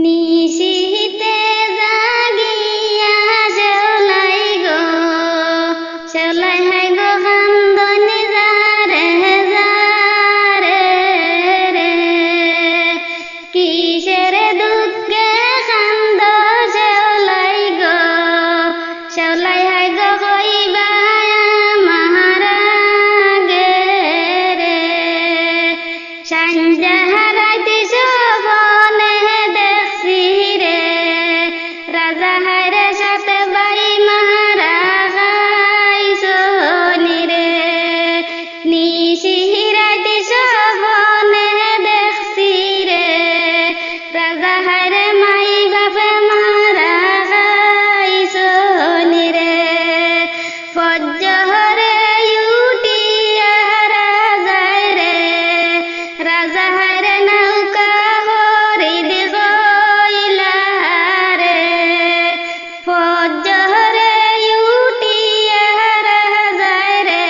নিশীথে জাগিয়া শেওলাই গো, শেওলাই হাই গো কান্দনি যারে যারে রে, কিসের দুঃখে কান্দ শেওলাই গো, শেওলাই হাই গো কইবা আমার আগে রে। সাঞ্জা হারাইতে সবনে দেখছি রে, রাজা হায়রে সাথে বাড়ি মারা খাইছনি রে। নিশি রাইতে সবনে দেখছি রে, রাজা হায়রে মাই বাপে মারা খাইছনি রে। ফজ্জরে উঠিয়া রাজায় রে, রাজা হায়রে নৌকা হরিদ গইলা রে। ফজ্জরে উঠিয়া রাজায় রে,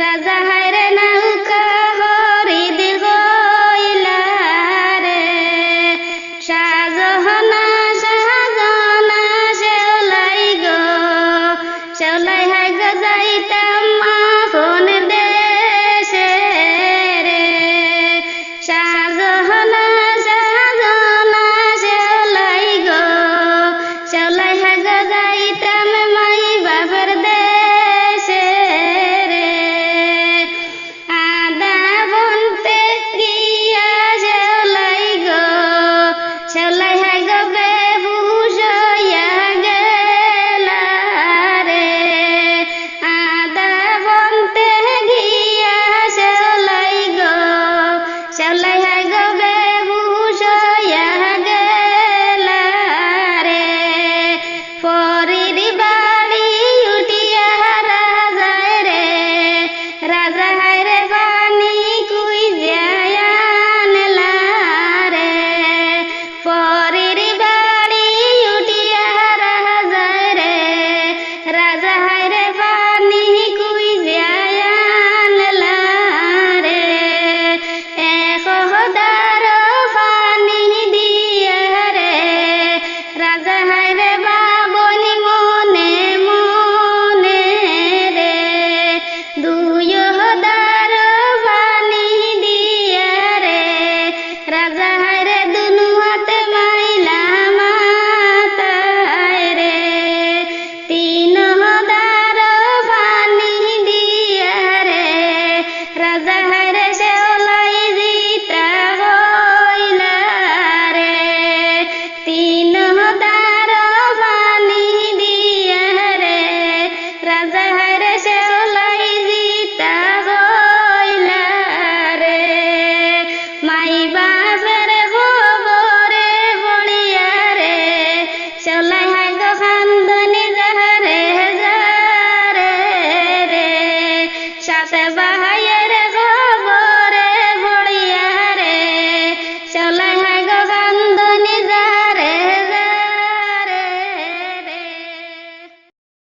রাজা হায়রে নৌকা হরিদ গইলা রে। সাজনা সাজনা শেওলাই গো, শেওলাই হাই গো যাইতাম আপন দেশে রে। সাজনা সাজনা শেওলাই গো, শেওলাই হাই গো যাইতাম মাই বাবার দেশে রে। আদা বনতে গিয়া শেওলাই গো, শেওলাই হাই গো বেহুশ হইয়া গেলা রে। আদা বনতে গিয়া শেওলাই গো, শেওলাই হাই গো বেহুশ হইয়া গেলা রে। পরের বাড়ি উঠিয়া রাজায় রে, রাজা হায়রে পানি কুইজিয়া আনলা রে। পরের বাড়ি উঠিয়া রাজায় রে, রাজা হায়রে পানি কুইজিয়া আনলা রে। একদার পানি দিয়া রে, রাজা হায়রে বাবনি মনে মনে রে। দুইদার পানি দিয়া রে, রাজা হায়রে দুনু হাতে মাইলা মাথায় রে। তিনদার পানি দিয়া রে, রাজা হায়রে শেওলাই জিতা হইলা রে। তিনদার পানি দিয়া রে, রাজা হায়রে শেওলাই জিতা হইলা রে। মাই বাপের খবরে পড়িয়া রে, শেওলাই হাই গো কান্দ